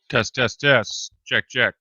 Test, test, test. Check, check.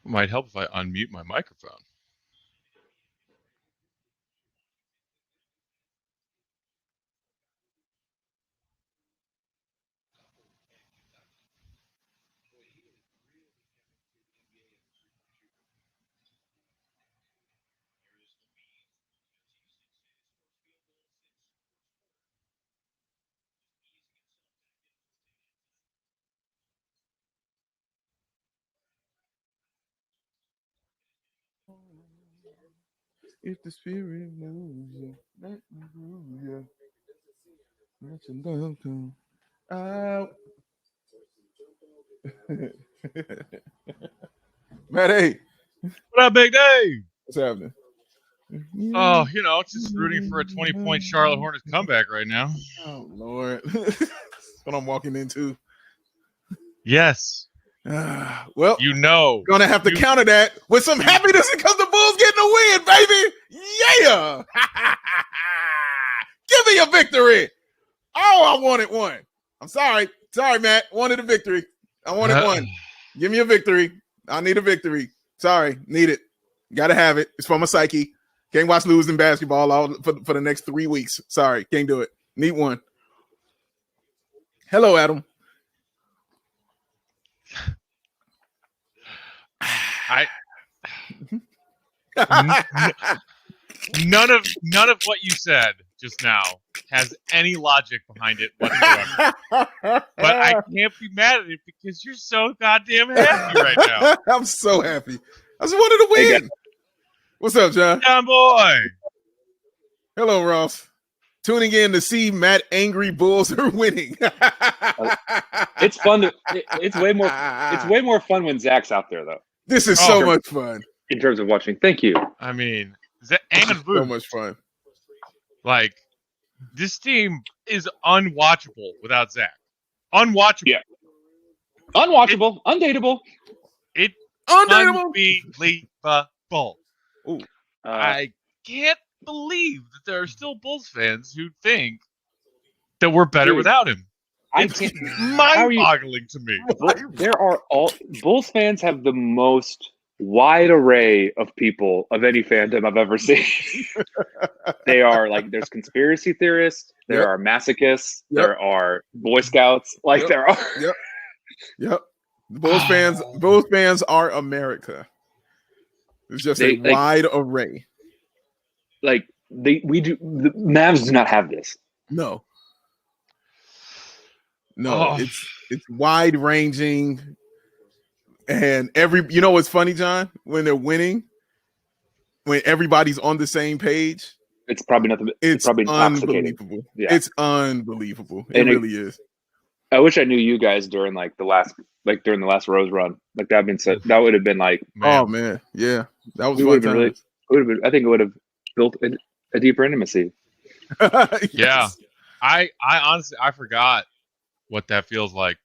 Might help if I unmute my microphone. If the spirit moves you, let me move you. Let your love come out. Matt, hey, What up, Big Dave? what's happening? Oh, just rooting for a 20-point Charlotte Hornets comeback right now. Oh, Lord. That's what I'm walking into. Yes. Well, gonna have to counter that with some happiness because the Bulls getting a win, baby. Yeah. Give me a victory. Oh, I wanted one. I'm sorry. Sorry, Matt. Wanted a victory. I wanted one. Give me a victory. I need a victory. Sorry. Need it. Gotta have it. It's for my psyche. Can't watch losing basketball all for the next 3 weeks. Sorry. Can't do it. Need one. Hello, Adam. None of what you said just now has any logic behind it whatsoever. But I can't be mad at it because you're so goddamn happy right now. I'm so happy. I just wanted to win. Hey, what's up, John? John boy. Hello, Ross. Tuning in to see Matt angry Bulls are winning. It's fun. It's way more fun when Zach's out there, though. This is so much fun. In terms of watching. Thank you. I mean, and so much fun. Like, this team is unwatchable without Zach. Unwatchable. Yeah. Unwatchable. Undateable. Unbelievable. Ooh. I can't believe that there are still Bulls fans who think that we're better without him. It's mind-boggling to me. Bulls fans have the most wide array of people of any fandom I've ever seen. They are like, there's conspiracy theorists, there are masochists, there are Boy Scouts, there are. Yep. Bulls fans are America. It's just a wide array. The Mavs do not have this. No, it's wide ranging, and what's funny, John? When they're winning, when everybody's on the same page, it's probably nothing. It's probably unbelievable. Yeah. It's unbelievable. It really is. I wish I knew you guys during the last Rose run. That would have been like, oh man, yeah, that was fun times. I think it would have built a deeper intimacy. Yes. Yeah, I honestly forgot what that feels like.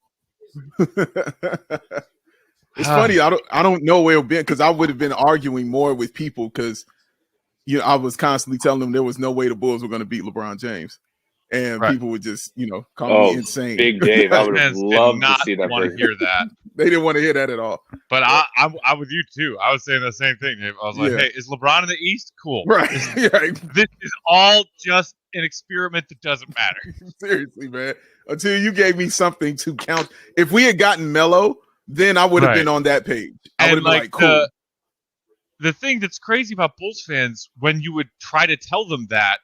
It's funny. I don't know where it'll be because I would have been arguing more with people because I was constantly telling them there was no way the Bulls were going to beat LeBron James, and people would just call me insane. Big Dave, I would have loved to see that. Want to hear that? They didn't want to hear that at all. But I'm with you too. I was saying the same thing, Dave. I was like, hey, is LeBron in the East? Cool. Right. This is all just an experiment that doesn't matter. Seriously, man. Until you gave me something to count. If we had gotten Melo, then I would have been on that page. I would have been like, cool. The thing that's crazy about Bulls fans, when you would try to tell them that,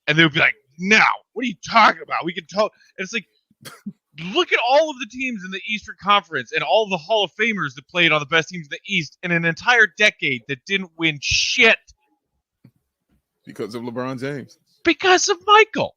and they would be like, no, what are you talking about? We can tell. And it's like, look at all of the teams in the Eastern Conference and all of the Hall of Famers that played on the best teams in the East in an entire decade that didn't win shit. Because of LeBron James. Because of Michael.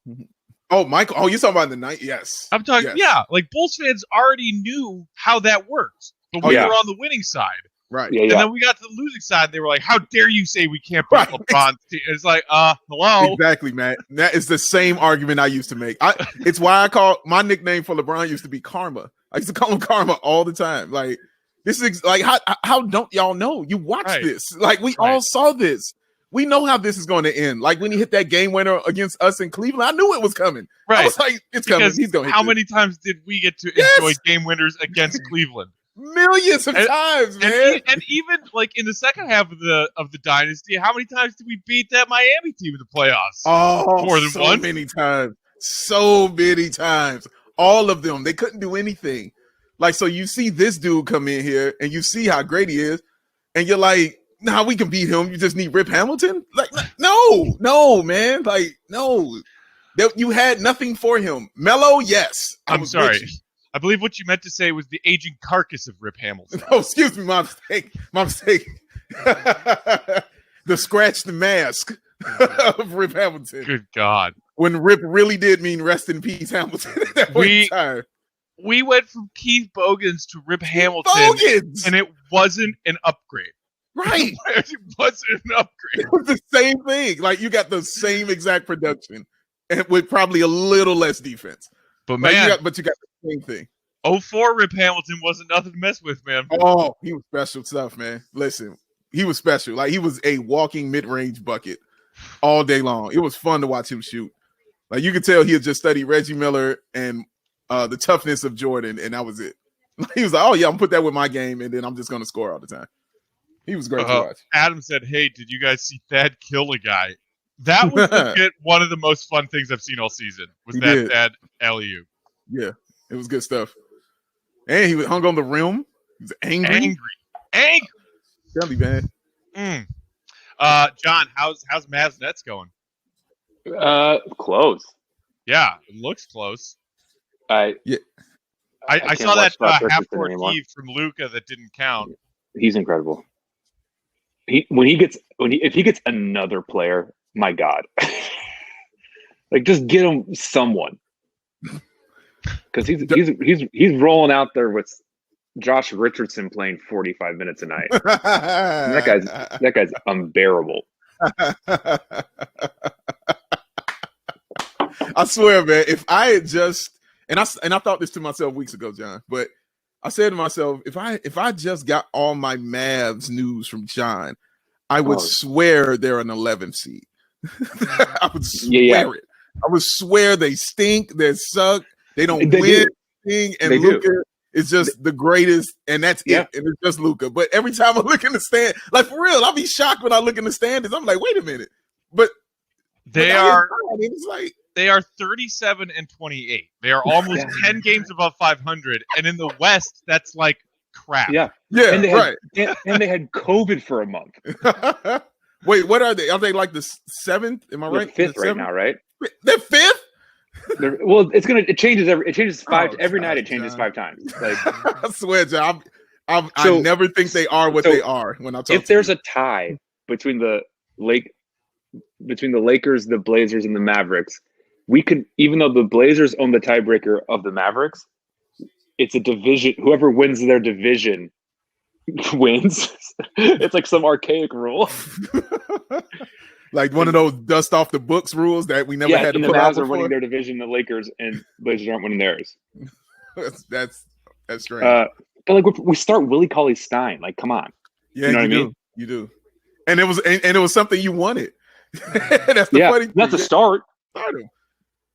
Oh, Michael. Oh, you're talking about the night? Yes. I'm talking, like Bulls fans already knew how that works, but we were on the winning side. Right. Yeah, and then we got to the losing side, and they were like, how dare you say we can't beat LeBron? It's like, hello? Exactly, Matt. That is the same argument I used to make. It's why my nickname for LeBron used to be Karma. I used to call him Karma all the time. Like, this is like, how don't y'all know? You watched this. Like, we all saw this. We know how this is going to end. Like, when he hit that game winner against us in Cleveland, I knew it was coming. Right. I was like, it's coming. He's going to hit How many times did we get to enjoy game winners against Cleveland? Millions of times, man. And even like in the second half of the dynasty, how many times did we beat that Miami team in the playoffs? Oh, more than so once. many times. So many times. All of them. They couldn't do anything. Like, so you see this dude come in here and you see how great he is, and you're like, nah, we can beat him. You just need Rip Hamilton? Like, no, man. Like, no. You had nothing for him. Melo, yes. I'm sorry. I believe what you meant to say was the aging carcass of Rip Hamilton. Oh, excuse me, my mistake. The scratched mask of Rip Hamilton. Good God. When Rip really did mean rest in peace, Hamilton. At that point in time. We went from Keith Bogans to Rip Hamilton, and it wasn't an upgrade. Right. It wasn't an upgrade. It was the same thing. Like, you got the same exact production and with probably a little less defense. But like, man, you got the same thing. 04 Rip Hamilton wasn't nothing to mess with, man. Oh, he was special stuff, man. Listen, he was special. Like, he was a walking mid-range bucket all day long. It was fun to watch him shoot. Like, you could tell he had just studied Reggie Miller and the toughness of Jordan, and that was it. He was like, oh, yeah, I'm going to put that with my game, and then I'm just going to score all the time. He was great to watch. Adam said, hey, did you guys see Thad kill a guy? That was legit one of the most fun things I've seen all season, was Thad alley-oop. Yeah, it was good stuff. And he hung on the rim. He was angry. Tell me, man. John, how's Mavs Nets going? Close. Yeah, it looks close. I saw that half-court heave from Luka that didn't count. He's incredible. If he gets another player, my God, like, just get him someone, because he's rolling out there with Josh Richardson playing 45 minutes a night. that guy's unbearable. I swear, man. If I had just and I thought this to myself weeks ago, John, but I said to myself, if I just got all my Mavs news from John, I would swear they're an 11 seed. I would swear it. I would swear they stink. They suck. They don't win anything. And Luka is just the greatest. And that's it. And it's just Luka. But every time I look in the stand, like, for real, I'll be shocked when I look in the standings. I'm like, wait a minute. But they are. It's like, they are 37-28. They are almost 10 games above 500, and in the West, that's like crap. Yeah, and they right. And they had COVID for a month. Wait, what are they? Are they like the 7th? Am I right? They're 5th right now, right? They're 5th. It changes five every night. It changes 5 times. Like, I swear, John, I never think they are what they are when I talk. If there's a tie between the Lakers, the Blazers, and the Mavericks, we could, even though the Blazers own the tiebreaker of the Mavericks, it's a division. Whoever wins their division wins. It's like some archaic rule. Like one of those dust off the books rules that we never had to put out before. The Mavs are winning their division, the Lakers and Blazers aren't winning theirs. That's strange. But like, we start Willie Cauley-Stein. Like, come on. Yeah, you know what I mean? You do. And it was something you wanted. That's the funny thing. That's a start.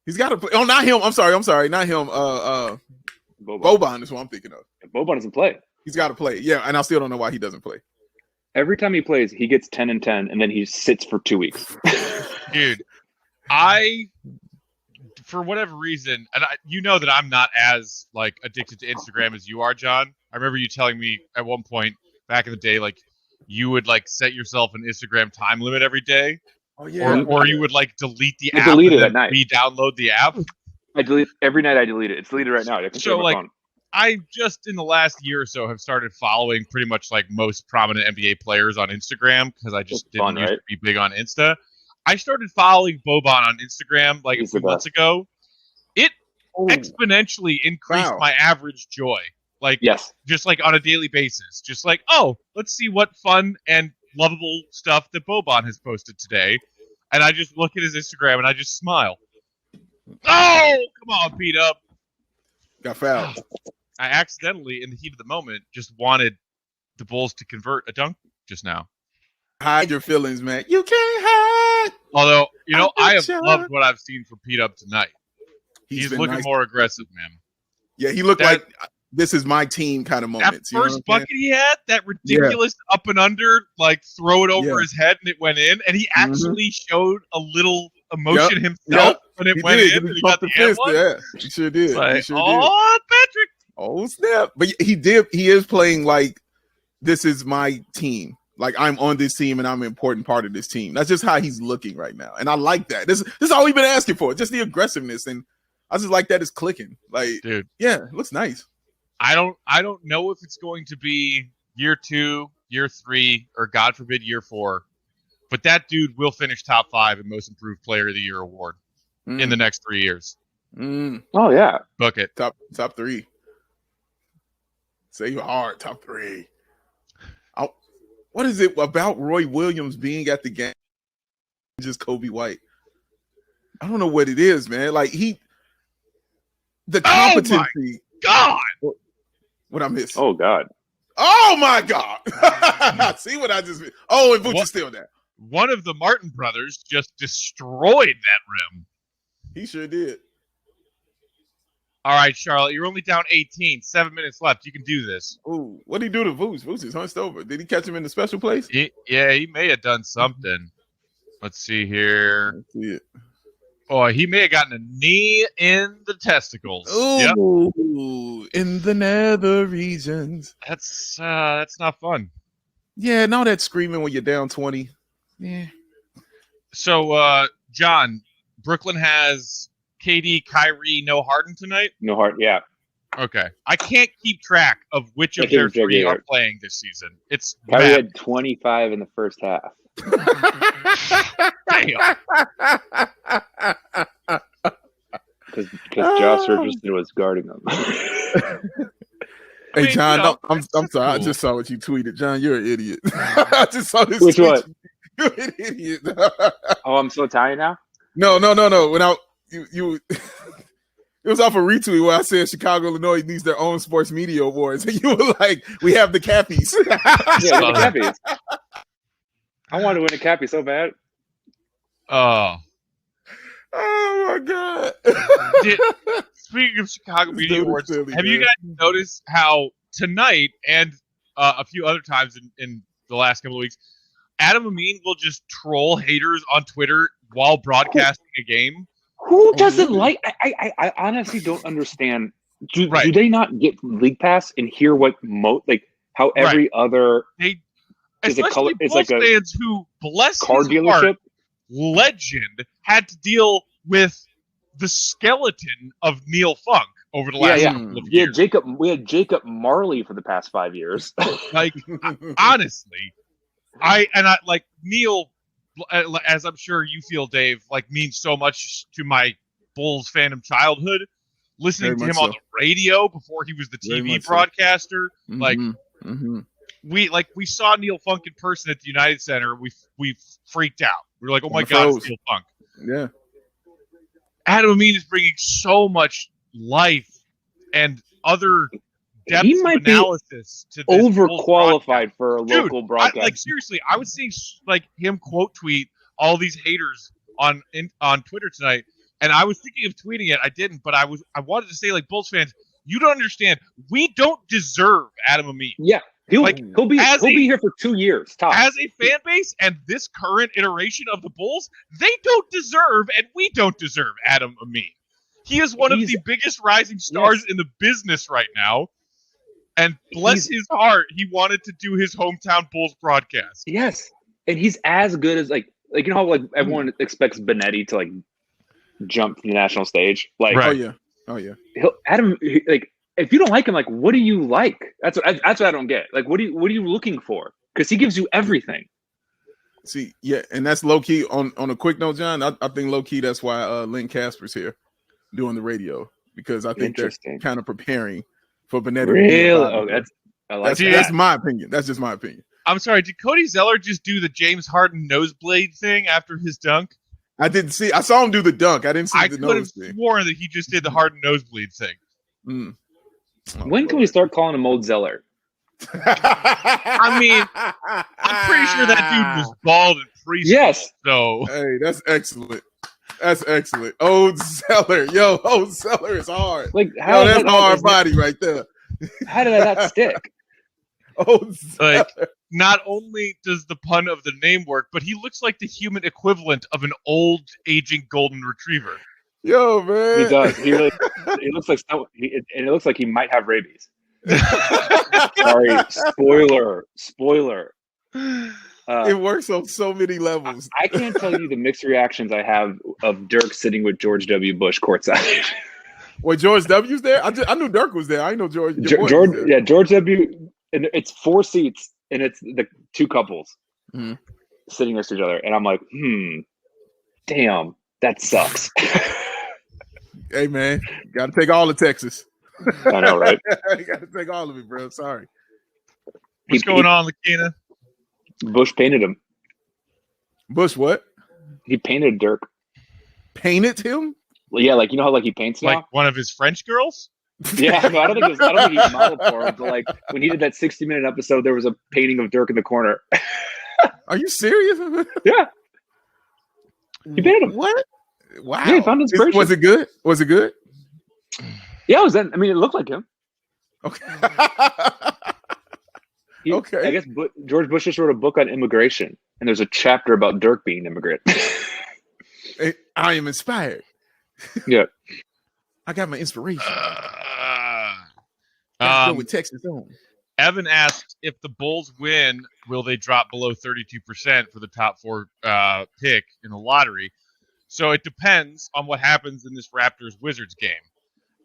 He's got to play. Oh, not him. I'm sorry. Not him. Boban is what I'm thinking of. Boban doesn't play. He's got to play. Yeah, and I still don't know why he doesn't play. Every time he plays, he gets 10 and 10, and then he sits for 2 weeks. Dude, for whatever reason, and you know that I'm not as like addicted to Instagram as you are, John. I remember you telling me at one point back in the day, like, you would like set yourself an Instagram time limit every day. Oh yeah. Or you would like delete the app. Delete it at night. Re-download the app. I delete every night. I delete it. It's deleted right now. I can so like, phone. I just in the last year or so have started following pretty much like most prominent NBA players on Instagram because I just didn't used to be big on Insta. I started following Boban on Instagram like a few months ago. It exponentially increased my average joy. Like, just like on a daily basis. Just like, oh, let's see what fun and lovable stuff that Boban has posted today. And I just look at his Instagram and I just smile. Oh, come on, Pete up. Got fouled. I accidentally, in the heat of the moment, just wanted the Bulls to convert a dunk just now. Hide your feelings, man. You can't hide. Although, I have loved what I've seen from Pete up tonight. He's looking more aggressive, man. Yeah, he looked like this is my team kind of That moments. first bucket he had, that ridiculous up and under, like throw it over his head and it went in, and he actually showed a little emotion himself when it went in, and he got the fist. Yeah, he sure did. Like, he sure did. Patrick! Oh snap! But he did. He is playing like this is my team. Like I'm on this team and I'm an important part of this team. That's just how he's looking right now, and I like that. This is all we've been asking for, just the aggressiveness, and I just like that it's clicking. Like, dude, yeah, it looks nice. I don't know if it's going to be year 2, year 3, or God forbid year 4, but that dude will finish top 5 in Most Improved Player of the Year award in the next 3 years. Oh yeah, book it. Top 3. Say you hard, top 3. What is it about Roy Williams being at the game? Just Kobe White. I don't know what it is, man. Like the competency. Oh my God. What I missed? Oh God. Oh my God. See what I just missed? Oh, and Boots is still there. One of the Martin brothers just destroyed that rim. He sure did. All right, Charlotte, you're only down 18. 7 minutes left. You can do this. Ooh, what did he do to Vooch? Vooch is hunched over. Did he catch him in the special place? He may have done something. Let's see here. Let's see it. Oh, he may have gotten a knee in the testicles. Ooh, in the nether regions. That's not fun. Yeah, no, that's screaming when you're down 20. Yeah. So, John, Brooklyn has KD, Kyrie, no Harden tonight? No Harden, yeah. Okay. I can't keep track of which of their 3 are playing this season. It's Kyrie had 25 in the first half. Damn. Because Josh Richardson was guarding them. Hey, John, I'm sorry. Cool. I just saw what you tweeted. John, you're an idiot. I just saw this. Which one? You're an idiot. Oh, I'm so Italian now? No. When you it was off a retweet where I said Chicago, Illinois needs their own sports media awards. And you were like, we have the Cappies. Yeah, the Cappies. I wanted to win a Cappy so bad. Oh my God. Speaking of Chicago Media Awards, have you guys noticed how tonight and a few other times in the last couple of weeks, Adam Amin will just troll haters on Twitter while broadcasting a game? Who doesn't like? I honestly don't understand. Do they not get League Pass and hear what how every other is a color? It's like fans who bless car his dealership heart, legend had to deal with the skeleton of Neil Funk over the last couple of years. We had Jacob Marley for the past 5 years. Like honestly, I like Neil. As I'm sure you feel, Dave, like means so much to my Bulls fandom childhood. Listening to him on the radio before he was the TV broadcaster, we saw Neil Funk in person at the United Center. We freaked out. We were like, oh my God, it's Neil Funk. Yeah. Adam Amin is bringing so much life and other depth he might of analysis be to this overqualified for a local broadcast. Seriously, I was seeing him quote tweet all these haters on Twitter tonight, and I was thinking of tweeting it. I didn't, but I wanted to say, like, Bulls fans, you don't understand. We don't deserve Adam Amin. Yeah, he'll be here for 2 years. Top. As a fan base and this current iteration of the Bulls, they don't deserve, and we don't deserve Adam Amin. He is one of the biggest rising stars in the business right now. And bless his heart, he wanted to do his hometown Bulls broadcast. Yes, and he's as good as like how everyone expects Benetti to jump from the national stage. Oh yeah. Adam, if you don't like him, what do you like? That's what I don't get. What are you looking for? Because he gives you everything. See, yeah, and that's low key. On a quick note, John, I think low key that's why Lynn Casper's here doing the radio, because I think they're kind of preparing for Benetti. Really? Oh, that's my opinion. That's just my opinion. I'm sorry. Did Cody Zeller just do the James Harden nosebleed thing after his dunk? I didn't see. I saw him do the dunk. I didn't see the nose thing. I could have sworn that he just did the Harden nosebleed thing. When can we start calling him Old Zeller? I mean, I'm pretty sure that dude was bald in preschool. Yes. So hey, that's excellent. That's excellent. Old Zeller. Yo, Old Zeller is hard. That's hard body right there. How did that not stick? Oh, Like, not only does the pun of the name work, but he looks like the human equivalent of an old, aging golden retriever. yo, man. He does. He really. It looks like and it looks like he might have rabies. Sorry, spoiler. It works on so many levels. I can't tell you the mixed reactions I have of Dirk sitting with George W. Bush courtside. Wait, George W's there? I knew Dirk was there. I know George. George W. And it's 4 seats, and it's the 2 couples sitting next to each other, and I'm like, damn, that sucks. Hey, man, got to take all of Texas. I know, right? You got to take all of it, bro. Sorry. What's going on, Lakina? Bush painted him. Bush, what? He painted Dirk. Painted him? Well, yeah, like you know how like he paints now. Like one of his French girls? Yeah, no, I don't think he modeled for him. But like when he did that 60-minute episode, there was a painting of Dirk in the corner. Are you serious? Yeah, he painted him. What? Wow. Yeah, he found inspiration. Was it good? Was it good? Yeah, it was. I mean, it looked like him. Okay. I guess George Bush just wrote a book on immigration, and there's a chapter about Dirk being an immigrant. I am inspired. Yeah. I got my inspiration. Go with Texas on. Evan asked if the Bulls win, will they drop below 32% for the top 4 pick in the lottery? So it depends on what happens in this Raptors-Wizards game.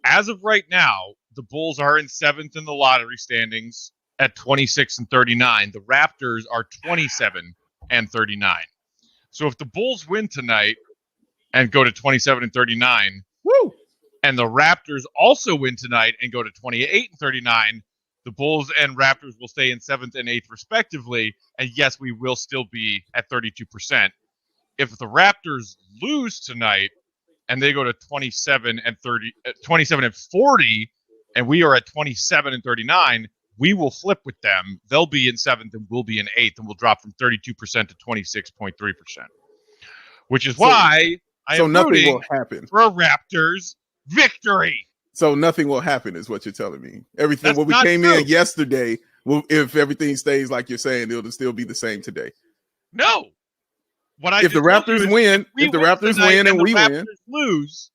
As of right now, the Bulls are in 7th in the lottery standings at 26 and 39. The Raptors are 27 and 39. So if the Bulls win tonight and go to 27 and 39, woo, and the Raptors also win tonight and go to 28 and 39, the Bulls and Raptors will stay in 7th and 8th respectively. And yes, we will still be at 32%. If the Raptors lose tonight and they go to 27 and 40, and we are at 27 and 39, we will flip with them. They'll be in 7th and we'll be in 8th, and we'll drop from 32% to 26.3%. Which is why I am nothing will happen for a Raptors victory. So nothing will happen is what you're telling me. Everything That's when we not came true. in yesterday, if everything stays like you're saying, it'll still be the same today. No. If the Raptors win, and we win, lose.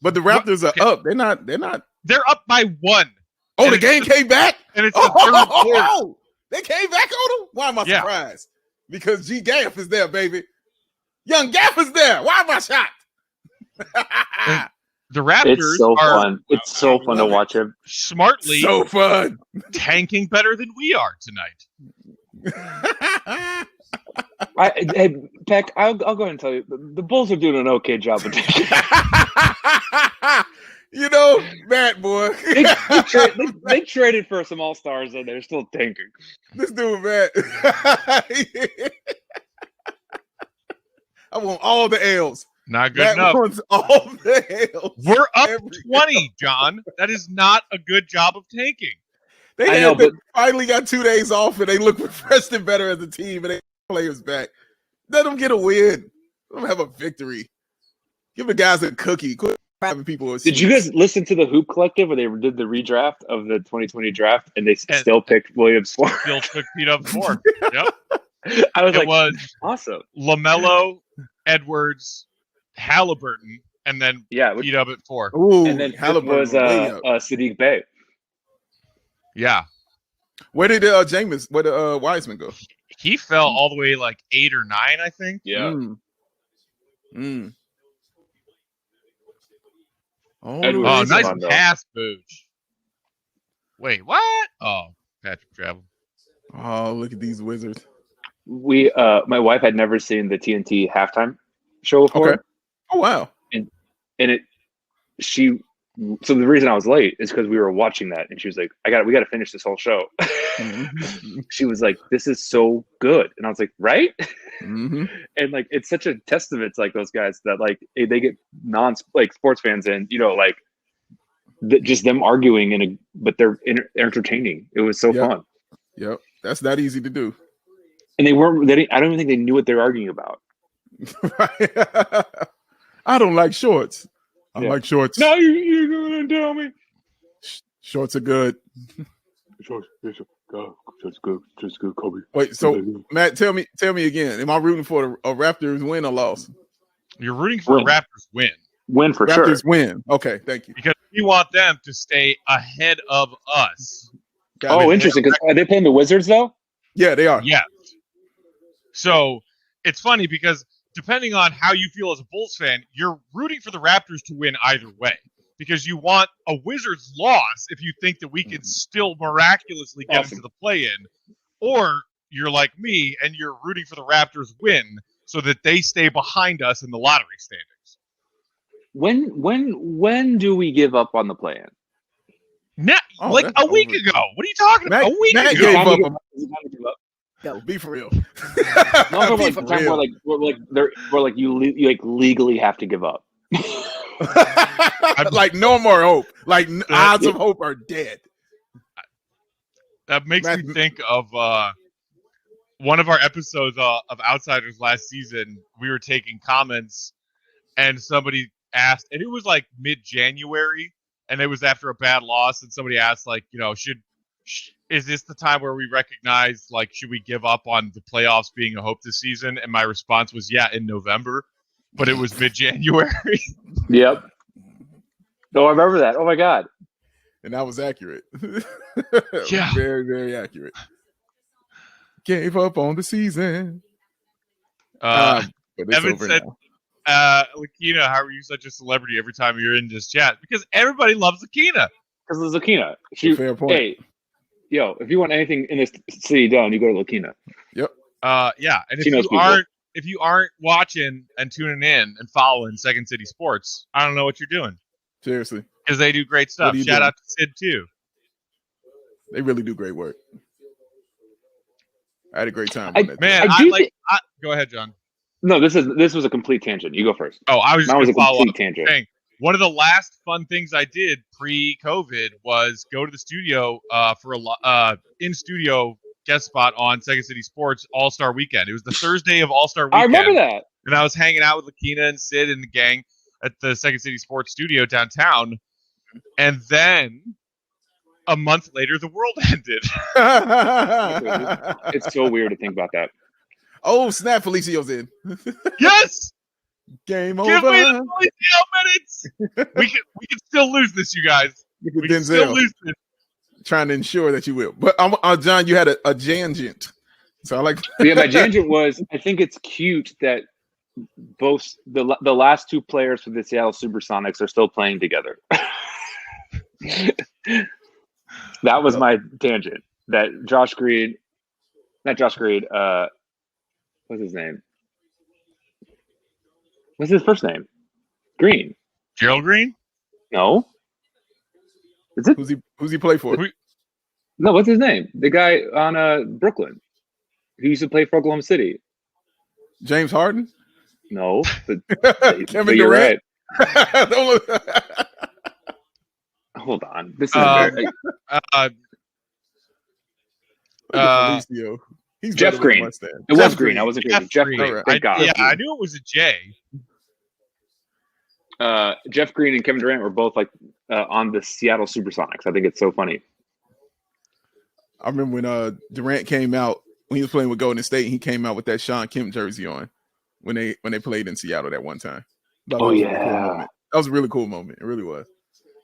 But the Raptors are up. They're not. They're up by 1. Oh, the game came back? And it's the third quarter. They came back on them? Why am I surprised? Because G. Gaff is there, baby. Young Gaff is there. Why am I shocked? The Raptors it's so fun. It's so fun to watch him. Smartly so fun. Tanking better than we are tonight. Hey, Peck, I'll go ahead and tell you, the Bulls are doing an okay job of tanking. You know, Matt, boy. they traded for some all-stars and they're still tanking. This dude, Matt. I want all the L's. Not good Matt enough. wants all the L's. We're up 20, John. That is not a good job of tanking. They finally got 2 days off and they look refreshed and better as a team and they players back. Let them get a win. Let them have a victory. Give the guys a cookie. Quit having people. Did you guys listen to the Hoop Collective where they did the redraft of the 2020 draft and they still picked Williams 4? Still took Pete up 4. Yep. I was it was awesome. LaMelo, Edwards, Halliburton, and then Pete up at 4. Ooh, and then Halliburton was Sadiq Bey. Yeah. Where did Wiseman go? He fell all the way like 8 or 9, I think. Yeah. Oh, nice pass, Booch. Wait, what? Oh, Patrick Travel. Oh, look at these Wizards. My wife had never seen the TNT halftime show before. Okay. Oh wow. So the reason I was late is because we were watching that, and she was like, we got to finish this whole show." She was like, "This is so good," and I was like, "Right?" Mm-hmm. And like, it's such a testament to like those guys that like they get sports fans in, just them arguing but they're entertaining. It was so fun. Yep, that's not easy to do. And I don't even think they knew what they were arguing about. Right. I don't like shorts. I like shorts. No, you're gonna tell me. Shorts are good. Just good, Kobe. Wait, so Matt, tell me again. Am I rooting for a Raptors win or loss? You're rooting for the Raptors win. Win for sure. Raptors win. Okay, thank you. Because we want them to stay ahead of us. Interesting. Because are they playing the Wizards though? Yeah, they are. Yes. So it's funny because depending on how you feel as a Bulls fan, you're rooting for the Raptors to win either way. Because you want a Wizards loss if you think that we can still miraculously get into the play-in. Or you're like me and you're rooting for the Raptors win so that they stay behind us in the lottery standings. When do we give up on the play-in? A week ago. What are you talking about? A week Matt ago. gave up. No, be for real. No, like the time where you legally have to give up. Like no more hope. Like odds of hope are dead. That makes me think of one of our episodes of Outsiders last season. We were taking comments, and somebody asked, and it was like mid-January, and it was after a bad loss, and somebody asked, like, is this the time where we recognize, like, should we give up on the playoffs being a hope this season? And my response was, yeah, in November, but it was mid-January. Yep. Oh, I remember that. Oh my God. And that was accurate. Yeah. Very, very accurate. Gave up on the season. But it's Evan over said, Lakina, how are you such a celebrity every time you're in this chat? Because everybody loves Lakina. Because of Lakina. Fair point. Hey, if you want anything in this city done, you go to Lakina. Yep. Yeah. And if you aren't watching and tuning in and following Second City Sports, I don't know what you're doing. Seriously. Because they do great stuff. Shout out to Sid too. They really do great work. I had a great time. Go ahead, John. No, this was a complete tangent. You go first. Oh, I was just going to follow up tangent. Saying, one of the last fun things I did pre-COVID was go to the studio for a in-studio guest spot on Second City Sports All-Star Weekend. It was the Thursday of All-Star Weekend. I remember that. And I was hanging out with Lakina and Sid and the gang at the Second City Sports studio downtown. And then a month later, the world ended. It's so weird to think about that. Oh, snap. Felicia's in. Yes! Game over. Give me the minutes. We can still lose this, you guys. We can still lose this. Trying to ensure that you will. But John, you had a jangent. So I like. Yeah, my jangent was, I think it's cute that both the last two players for the Seattle Supersonics are still playing together. That was my tangent. That Josh Green, not Josh Green. What's his name? What's his first name? Green. Gerald Green? No. Is it? Who's he play for? No, what's his name? The guy on Brooklyn. He used to play for Oklahoma City. James Harden? No. Kevin Durant? Right. Hold on. This is He's Jeff Green. It was Green. I wasn't crazy. Jeff Green. Right. I knew it was a J. Jeff Green and Kevin Durant were both on the Seattle Supersonics. I think it's so funny. I remember when Durant came out when he was playing with Golden State. He came out with that Sean Kemp jersey on when they played in Seattle that one time. That was a really cool moment. It really was.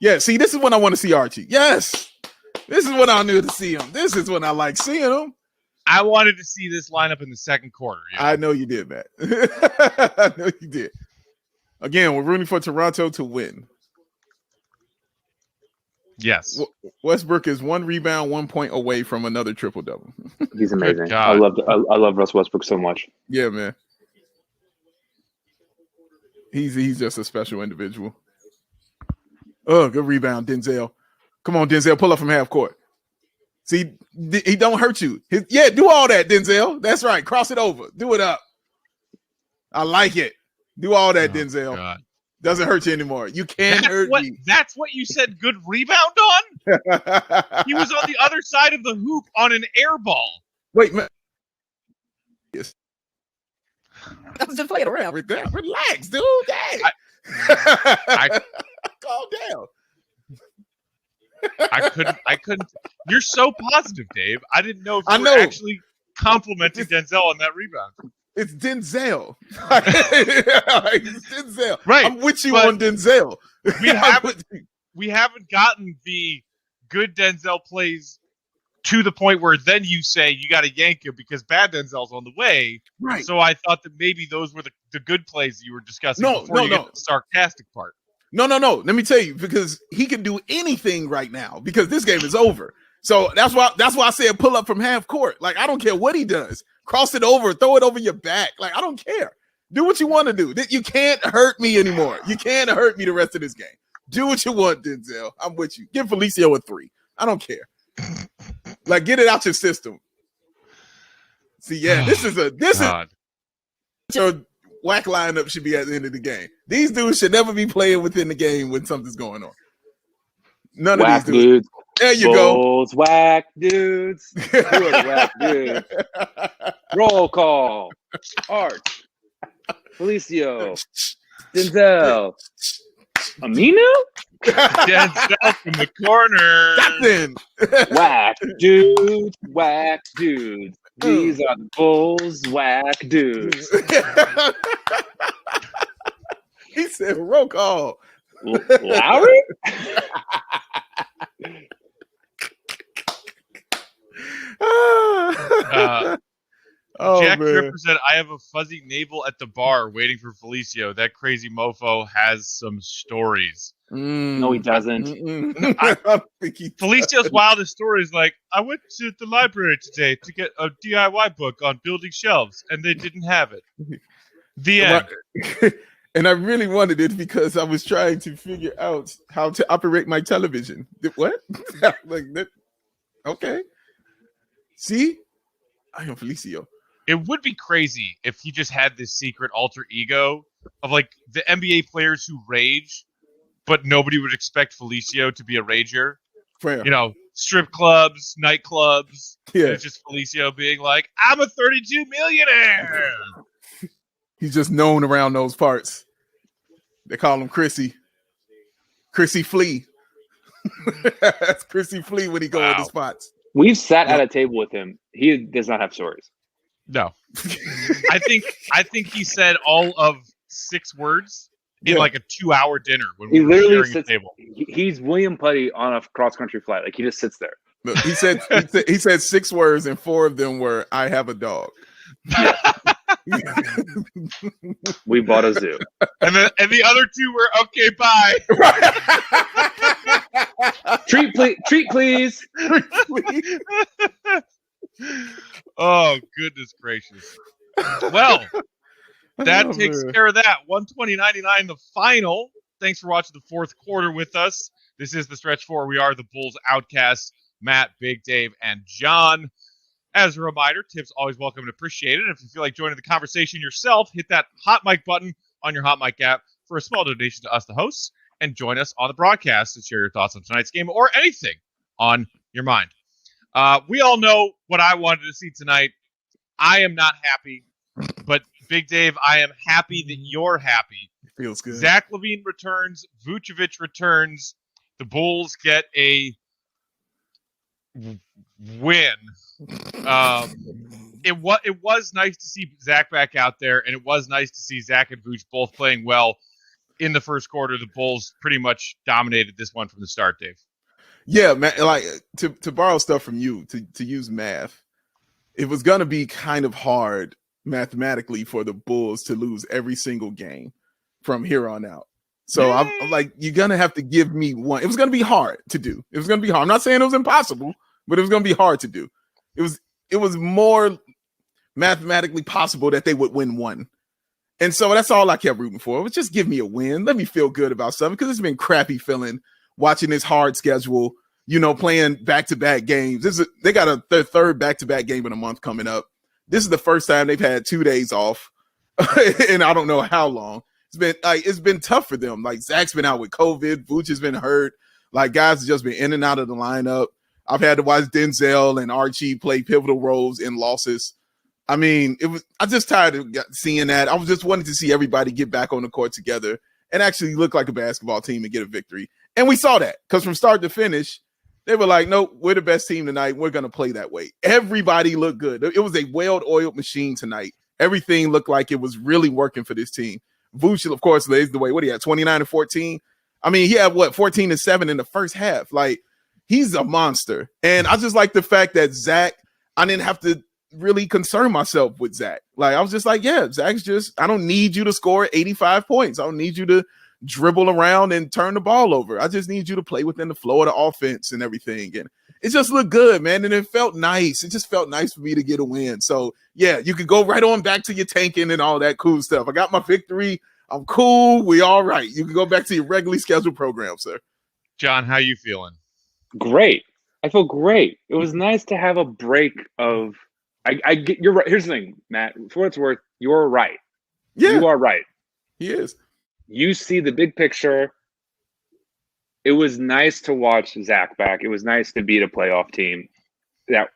Yeah. See, this is when I want to see Archie. Yes, this is when I knew to see him. This is when I like seeing him. I wanted to see this lineup in the second quarter. Yeah. I know you did, Matt. I know you did. Again, we're rooting for Toronto to win. Yes. Westbrook is 1 rebound, 1 point away from another triple-double. He's amazing. I love Russ Westbrook so much. Yeah, man. He's just a special individual. Oh, good rebound, Denzel. Come on, Denzel, pull up from half court. See, he don't hurt you. Do all that, Denzel. That's right. Cross it over. Do it up. I like it. Do all that, Denzel. God. Doesn't hurt you anymore. You can't hurt me. That's what you said good rebound on? He was on the other side of the hoop on an air ball. Wait, man. Yes. I was just playing around. Relax, dude. Dang. Calm down. I couldn't. You're so positive, Dave. I didn't know if you were actually complimenting Denzel on that rebound. It's Denzel. It's Denzel. Right. I'm with you on Denzel. We haven't gotten the good Denzel plays to the point where then you say you got to yank him because bad Denzel's on the way. Right. So I thought that maybe those were the good plays that you were discussing before you get to the sarcastic part. No. Let me tell you, because he can do anything right now because this game is over. So that's why I said pull up from half court. Like, I don't care what he does. Cross it over, throw it over your back. Like, I don't care. Do what you want to do. You can't hurt me anymore. You can't hurt me the rest of this game. Do what you want, Denzel. I'm with you. Give Felicio a 3. I don't care. Like, get it out your system. See, this is so whack lineup should be at the end of the game. These dudes should never be playing within the game when something's going on. None whack of these dudes. There you Bulls, go. Whack dudes. Who are the whack dudes? Roll call. Arch. Felicio. Denzel. Aminu? Denzel from the corner. Captain. Whack dudes. Whack dudes. These are the Bulls. Whack dudes. He said roll call. Lowry? Jack man. Tripper said, I have a fuzzy navel at the bar waiting for Felicio. That crazy mofo has some stories. No, he doesn't. I don't think he Felicio's wildest story is like, I went to the library today to get a DIY book on building shelves, and they didn't have it. The end. And I really wanted it because I was trying to figure out how to operate my television. What? Like that? Okay. See? I am Felicio. It would be crazy if he just had this secret alter ego of like the NBA players who rage, but nobody would expect Felicio to be a rager. Fair. You know, strip clubs, nightclubs. Yeah. It's just Felicio being like, I'm a 32 millionaire. He's just known around those parts. They call him Chrissy. Chrissy Flea. That's Chrissy Flea when he goes to the spots. We've sat at a table with him. He does not have stories. No. I think he said all of 6 words in like a 2-hour dinner when we were sharing a table. He's William Putty on a cross-country flight. Like, he just sits there. Look, he said 6 words, and 4 of them were, I have a dog. We bought a zoo. And the other 2 were, okay, bye. Treat, please. Oh, goodness gracious. Well, that takes care of that. 120.99 the final. Thanks for watching the fourth quarter with us. This is the Stretch 4. We are the Bulls Outcasts, Matt, Big Dave, and John. As a reminder, tips always welcome and appreciated. If you feel like joining the conversation yourself, hit that hot mic button on your hot mic app for a small donation to us, the hosts, and join us on the broadcast to share your thoughts on tonight's game or anything on your mind. We all know what I wanted to see tonight. I am not happy, but Big Dave, I am happy that you're happy. Feels good. Zach LaVine returns. Vucevic returns. The Bulls get a win. It was nice to see Zach back out there, and it was nice to see Zach and Vooch both playing well in the first quarter. The Bulls pretty much dominated this one from the start, Dave. Yeah, man. Like to borrow stuff from you, to use math, it was gonna be kind of hard mathematically for the Bulls to lose every single game from here on out. So I'm like, you're gonna have to give me one. It was gonna be hard to do. It was gonna be hard. I'm not saying it was impossible, but it was gonna be hard to do. It was more mathematically possible that they would win one. And so that's all I kept rooting for. It was just give me a win. Let me feel good about something, because it's been crappy feeling watching this hard schedule, playing back-to-back games. They got their third back-to-back game in a month coming up. This is the first time they've had 2 days off and I don't know how long. It's been tough for them. Like, Zach's been out with COVID. Vooch has been hurt. Like, guys have just been in and out of the lineup. I've had to watch Denzel and Archie play pivotal roles in losses. I mean, I just tired of seeing that. I was just wanting to see everybody get back on the court together and actually look like a basketball team and get a victory. And we saw that, because from start to finish, They were like, "No, we're the best team tonight. We're gonna play that way." Everybody looked good. It was a well-oiled machine tonight. Everything looked like it was really working for this team. Vooch, of course, lays the way. What do you have? 29-14. I mean, he had 14-7 in the first half. Like, he's a monster. And I just like the fact that Zach, I didn't have to really concern myself with Zach. Like, I was just like, yeah, Zach's just, I don't need you to score 85 points. I don't need you to dribble around and turn the ball over. I just need you to play within the flow of the offense and everything. And it just looked good, man. And it felt nice. It just felt nice for me to get a win. So, yeah, you could go right on back to your tanking and all that cool stuff. I got my victory. I'm cool. We all right. You can go back to your regularly scheduled program, sir. John, how you feeling? Great. I feel great. It was nice to have a break of I get you're right. Here's the thing, Matt. For what it's worth, you're right. Yeah. You are right. He is. You see the big picture. It was nice to watch Zach back. It was nice to beat a playoff team. That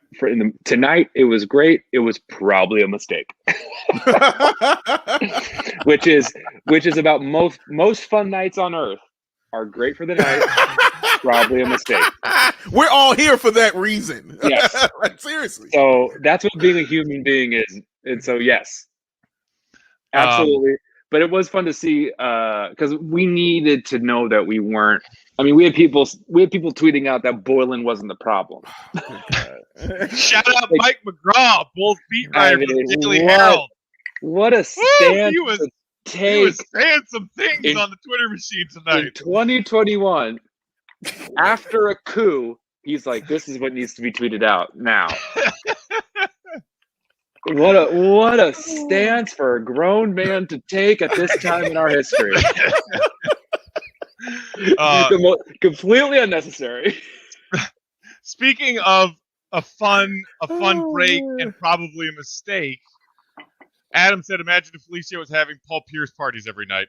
tonight, it was great. It was probably a mistake, which is about most fun nights on earth are great for the night. Probably a mistake. We're all here for that reason. Yes, like, seriously. So that's what being a human being is, and so yes, absolutely. But it was fun to see because we needed to know that we weren't. I mean, we had people tweeting out that Boylan wasn't the problem. Shout out Mike McGraw, Bulls beat writer for the Daily Herald. What a stance he was saying some things on the Twitter machine tonight. In 2021, after a coup, he's like, "This is what needs to be tweeted out now." What a stance for a grown man to take at this time in our history. Completely unnecessary. Speaking of a fun break and probably a mistake, Adam said, "Imagine if Felicia was having Paul Pierce parties every night."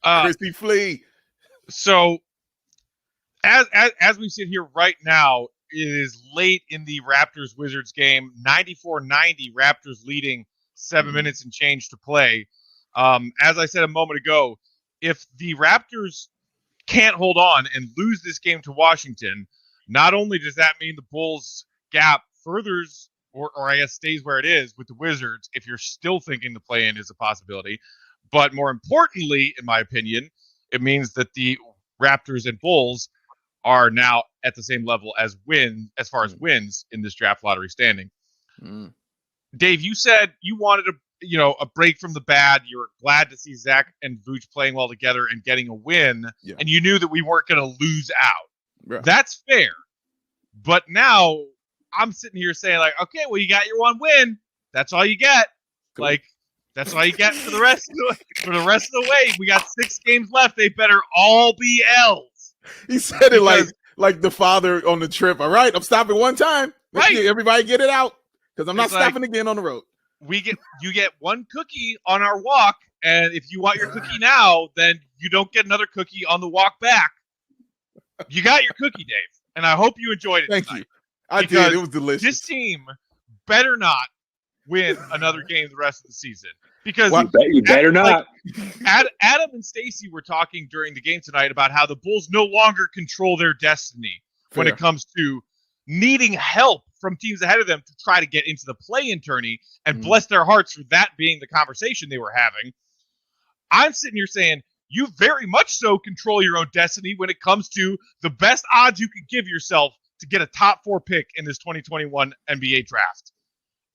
Christy Flea. So, as we sit here right now, it is late in the Raptors-Wizards game. 94-90, Raptors leading 7 minutes and change to play. As I said a moment ago, if the Raptors can't hold on and lose this game to Washington, not only does that mean the Bulls gap furthers, or I guess stays where it is with the Wizards, if you're still thinking the play-in is a possibility, but more importantly, in my opinion, it means that the Raptors and Bulls are now at the same level as far as wins in this draft lottery standing. Dave, you said you wanted a break from the bad. You were glad to see Zach and Vooch playing well together and getting a win, and you knew that we weren't going to lose out. Yeah. That's fair. But now I'm sitting here saying, like, okay, well, you got your one win. That's all you get. Cool. Like, that's all you get for the rest of the way. We got 6 games left. They better all be L's. He said it like the father on the trip. All right, I'm stopping one time. Everybody get it out because I'm not stopping again on the road. You get one cookie on our walk, and if you want your cookie now, then you don't get another cookie on the walk back. You got your cookie, Dave, and I hope you enjoyed it. Thank you. I did. It was delicious. This team better not win another game the rest of the season. Because you better not. Adam and Stacey were talking during the game tonight about how the Bulls no longer control their destiny when it comes to needing help from teams ahead of them to try to get into the play-in tourney, and bless their hearts for that being the conversation they were having. I'm sitting here saying you very much so control your own destiny when it comes to the best odds you could give yourself to get a top 4 pick in this 2021 NBA draft.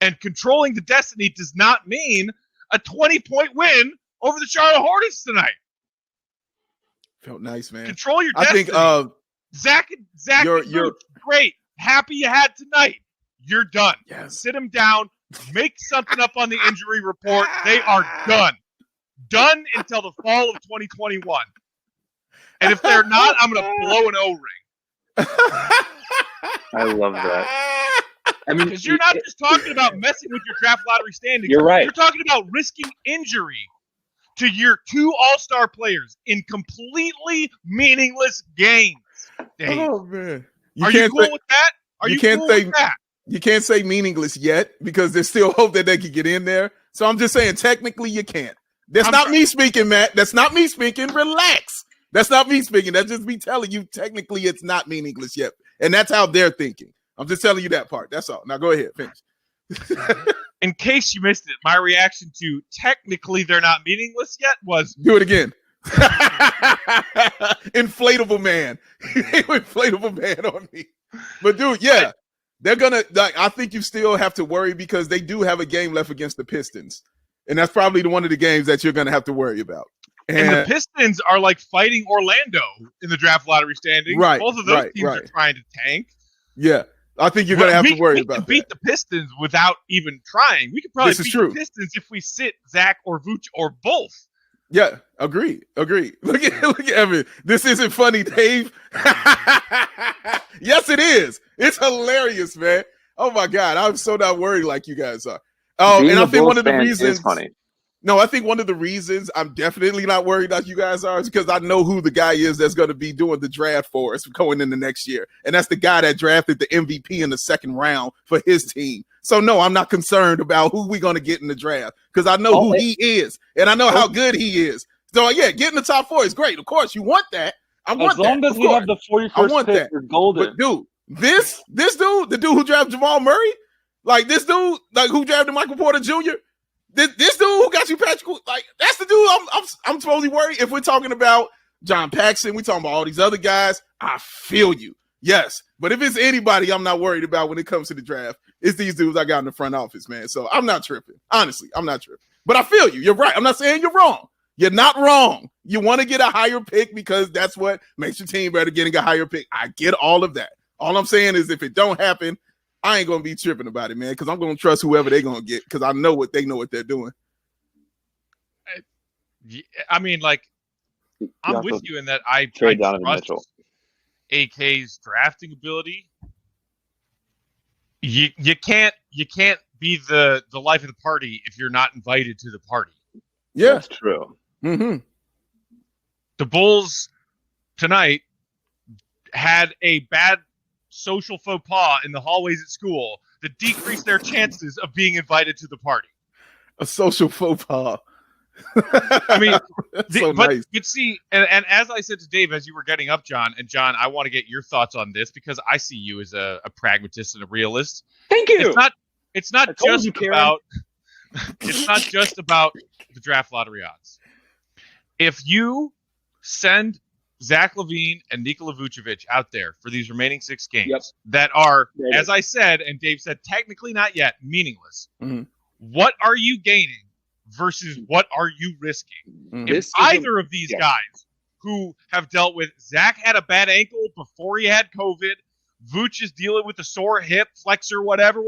And controlling the destiny does not mean a 20-point win over the Charlotte Hornets tonight. Felt nice, man. Control your destiny. I think Zach, you're great. Happy you had tonight. You're done. Yes. Sit them down. Make something up on the injury report. They are done. Done until the fall of 2021. And if they're not, I'm going to blow an O-ring. I love that. I mean, because you're not just talking about messing with your draft lottery standings. You're right. You're talking about risking injury to your 2 all-star players in completely meaningless games. Dave. Oh, man. Are you cool with that? You can't say meaningless yet because there's still hope that they could get in there. So I'm just saying, technically, you can't. That's not me speaking, Matt. That's not me speaking. Relax. That's not me speaking. That's just me telling you technically it's not meaningless yet. And that's how they're thinking. I'm just telling you that part. That's all. Now go ahead, finish. In case you missed it, my reaction to technically they're not meaningless yet was do it again. Inflatable man. Inflatable man on me. But dude, yeah. They're gonna I think you still have to worry because they do have a game left against the Pistons. And that's probably one of the games that you're gonna have to worry about. And the Pistons are like fighting Orlando in the draft lottery standings. Right. Both of those teams are trying to tank. Yeah. I think you're going to have to worry about that. We can beat the Pistons without even trying. We could probably beat the Pistons if we sit Zach or Vooch or both. Yeah, agree. Look at Evan. This isn't funny, Dave. Yes, it is. It's hilarious, man. Oh my God, I'm so not worried like you guys are. Oh, and I think one of the reasons. Funny. No, I think one of the reasons I'm definitely not worried like you guys are is because I know who the guy is that's going to be doing the draft for us going into next year. And that's the guy that drafted the MVP in the second round for his team. So, no, I'm not concerned about who we're going to get in the draft because I know who he is and I know how good he is. So, yeah, getting the top 4 is great. Of course, you want that. I want that. As long as we have the 41st pick, we're golden. But, dude, this dude, the dude who drafted Jamal Murray, like this dude, like who drafted Michael Porter Jr., This dude who got you Patrick, like that's the dude I'm totally worried. If we're talking about John Paxson, we talking about all these other guys. I feel you, yes. But if it's anybody, I'm not worried about when it comes to the draft. It's these dudes I got in the front office, man. So I'm not tripping. Honestly, I'm not tripping. But I feel you. You're right. I'm not saying you're wrong. You're not wrong. You want to get a higher pick because that's what makes your team better. Getting a higher pick. I get all of that. All I'm saying is if it don't happen, I ain't gonna be tripping about it, man, because I'm gonna trust whoever they're gonna get because I know what they're doing. I mean, like, I'm with you in that I trust AK's drafting ability. You can't be the life of the party if you're not invited to the party. Yeah, that's true. Mm-hmm. The Bulls tonight had a bad social faux pas in the hallways at school that decreased their chances of being invited to the party. A social faux pas. I mean, nice. But see, and as I said to Dave, as you were getting up, John, I want to get your thoughts on this because I see you as a pragmatist and a realist. Thank you. It's not just about the draft lottery odds. If you send Zach LaVine and Nikola Vucevic out there for these remaining 6 games that are, as I said, and Dave said, technically not yet, meaningless. Mm-hmm. What are you gaining versus what are you risking? Mm-hmm. If either of these guys who have dealt with, Zach had a bad ankle before he had COVID, Vooch is dealing with a sore hip, flexor, whatever,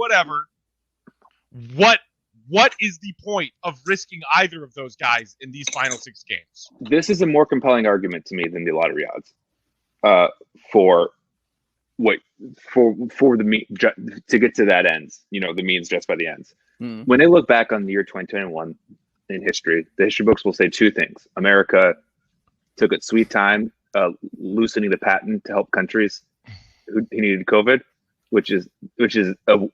what is the point of risking either of those guys in these final 6 games? This is a more compelling argument to me than the lottery odds for the to get to that ends. You know, the means just by the ends. Mm-hmm. When they look back on the year 2021 in history, the history books will say 2 things. America took its sweet time loosening the patent to help countries who needed COVID, which is a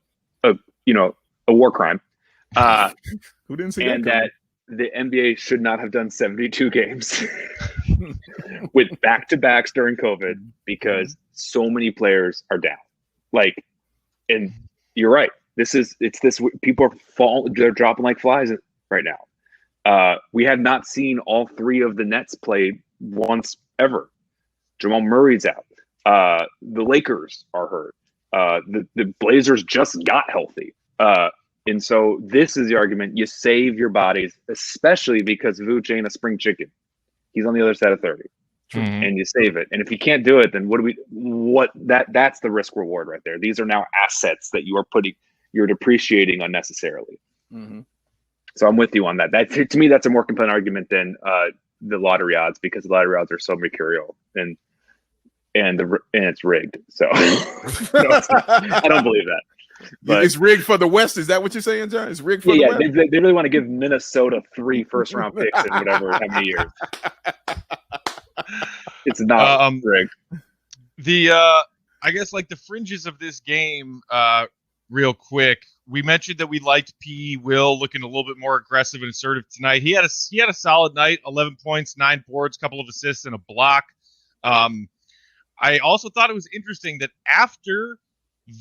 war crime. Who didn't see and that the NBA should not have done 72 games with back-to-backs during COVID because so many players are down. Like, and you're right. People they're dropping like flies right now. We have not seen all 3 of the Nets play once ever. Jamal Murray's out. The Lakers are hurt. The Blazers just got healthy. And so this is the argument. You save your bodies, especially because Vooch ain't a spring chicken. He's on the other side of 30. Mm-hmm. And you save it. And if you can't do it, then that's the risk reward right there. These are now assets that you're depreciating unnecessarily. Mm-hmm. So I'm with you on that. To me, that's a more compelling argument than the lottery odds because the lottery odds are so mercurial and it's rigged. So I don't believe that. But it's rigged for the West. Is that what you're saying, John? It's rigged for the West. They really want to give Minnesota 3 first-round picks in whatever how many years. It's not rigged. I guess like the fringes of this game real quick. We mentioned that we liked P. Will looking a little bit more aggressive and assertive tonight. He had a solid night, 11 points, 9 boards, couple of assists, and a block. I also thought it was interesting that after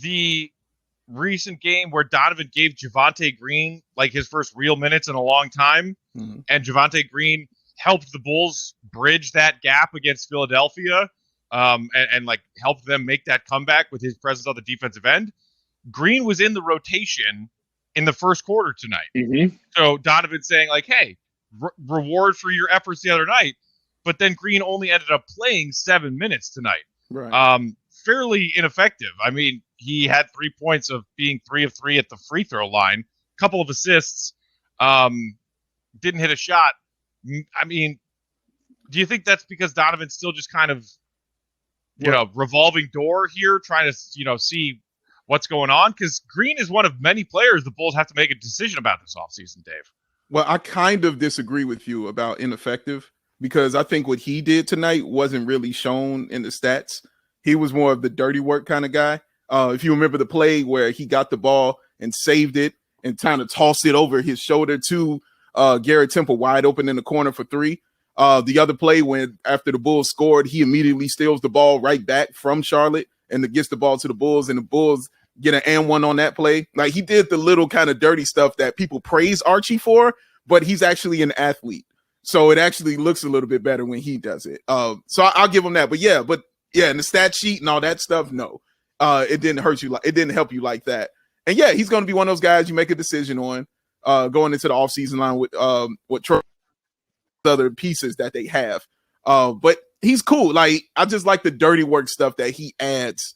the recent game where Donovan gave Javonte Green like his first real minutes in a long time, and Javonte Green helped the Bulls bridge that gap against Philadelphia, and like helped them make that comeback with his presence on the defensive end. Green was in the rotation in the first quarter tonight. So Donovan saying like, hey, reward for your efforts the other night. But then Green only ended up playing 7 minutes tonight. Right. Fairly ineffective. I mean, he had 3 points of being 3 of 3 at the free throw line, couple of assists, didn't hit a shot. I mean, do you think that's because Donovan's still just kind of, revolving door here, trying to, see what's going on? Because Green is one of many players the Bulls have to make a decision about this offseason, Dave. Well, I kind of disagree with you about ineffective, because I think what he did tonight wasn't really shown in the stats. He was more of the dirty work kind of guy. If you remember the play where he got the ball and saved it and kind of tossed it over his shoulder to Garrett Temple wide open in the corner for 3. The other play when after the Bulls scored, he immediately steals the ball right back from Charlotte and gets the ball to the Bulls, and the Bulls get an and one on that play. Like, he did the little kind of dirty stuff that people praise Archie for, but he's actually an athlete. So it actually looks a little bit better when he does it. So I'll give him that. But in the stat sheet and all that stuff, no, it didn't hurt you. It didn't help you like that. And yeah, he's going to be one of those guys you make a decision on going into the offseason line with Troy, other pieces that they have. But he's cool. Like, I just like the dirty work stuff that he adds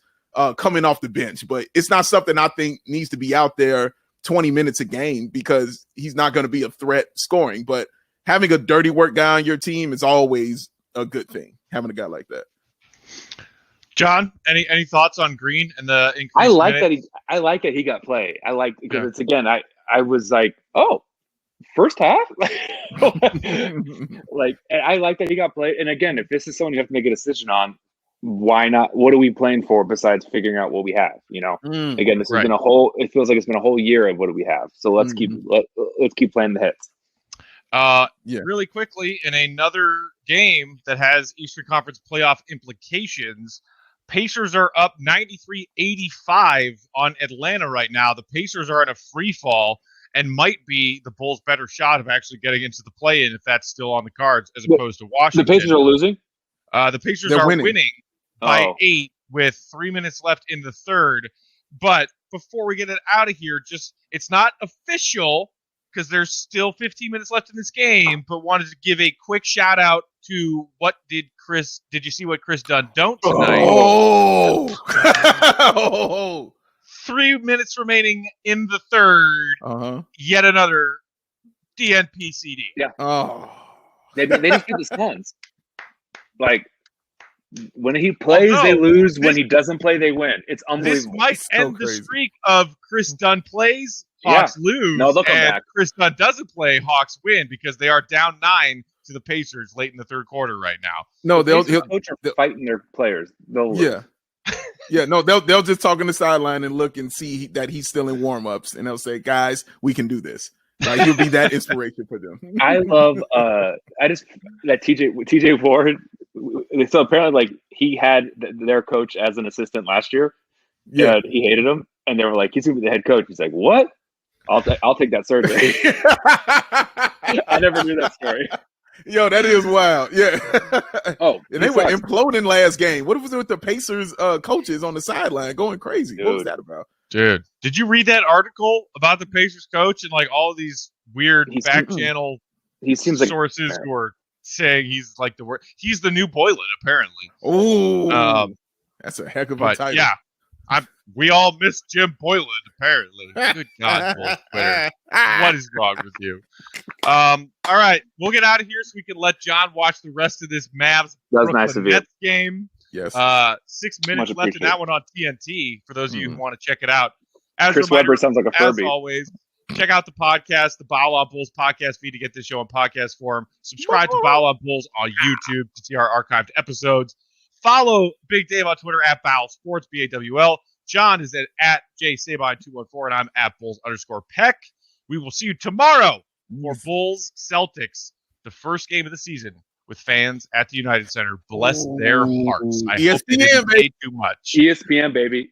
coming off the bench. But it's not something I think needs to be out there 20 minutes a game, because he's not going to be a threat scoring. But having a dirty work guy on your team is always a good thing, having a guy like that. John, any thoughts on Green and the increase? I like that he got play. I like, because it's, again, I was like, oh, first half? Like, and I like that he got play. And again, if this is someone you have to make a decision on, why not? What are we playing for besides figuring out what we have? Again, this has been it feels like it's been a whole year of what do we have. So let's keep playing the hits. Really quickly, in another game that has Eastern Conference playoff implications, Pacers are up 93-85 on Atlanta right now. The Pacers are in a free fall and might be the Bulls' better shot of actually getting into the play-in if that's still on the cards, as opposed to Washington. The Pacers are losing? The Pacers are winning by 8 with 3 minutes left in the third. But before we get it out of here, it's not official because there's still 15 minutes left in this game, but wanted to give a quick shout out to did you see what Chris Dunn don't tonight? Oh! 3 minutes remaining in the third. Yet another DNP CD. Yeah. Oh. They just do the Suns. Like, when he plays, they lose. When he doesn't play, they win. It's unbelievable. This might end the streak of Chris Dunn plays, Hawks lose. No, they'll come back. Chris Dunn doesn't play, Hawks win, because they are down 9 to the Pacers late in the third quarter right now. No, they'll fighting their players. They'll lose. They'll just talk on the sideline and look and see that he's still in warm-ups, and they'll say, guys, we can do this. Like, he'll be that inspiration for them. I love that TJ Ward. So apparently, like, he had their coach as an assistant last year. Yeah, he hated him, and they were like, he's gonna be the head coach. He's like, what? I'll take that surgery. I never knew that story. Yo, that is wild. Yeah. And they were sucks. imploding last game. What was it with the Pacers coaches on the sideline going crazy? Dude. What was that about? Dude, did you read that article about the Pacers coach and like all of these weird back channel sources who are saying he's like the worst? He's the new Boylan, apparently. Oh, that's a heck of a title. Yeah, we all miss Jim Boylan, apparently. Good God, Bulls Twitter. What is wrong with you? All right, we'll get out of here so we can let John watch the rest of this Mavs Nets game. Yes. 6 minutes left in that one on TNT for those of you who want to check it out. Chris Webber sounds like a Furby. As always, check out the podcast, the BAWL Bulls podcast feed to get this show in podcast form. Subscribe to BAWL Bulls on YouTube to see our archived episodes. Follow Big Dave on Twitter at BAWL Sports, BAWL. John is at JSabine214, and I'm at Bulls_Peck. We will see you tomorrow for Bulls Celtics, the first game of the season, with fans at the United Center. Bless their hearts. I hope they didn't pay too much. ESPN, baby.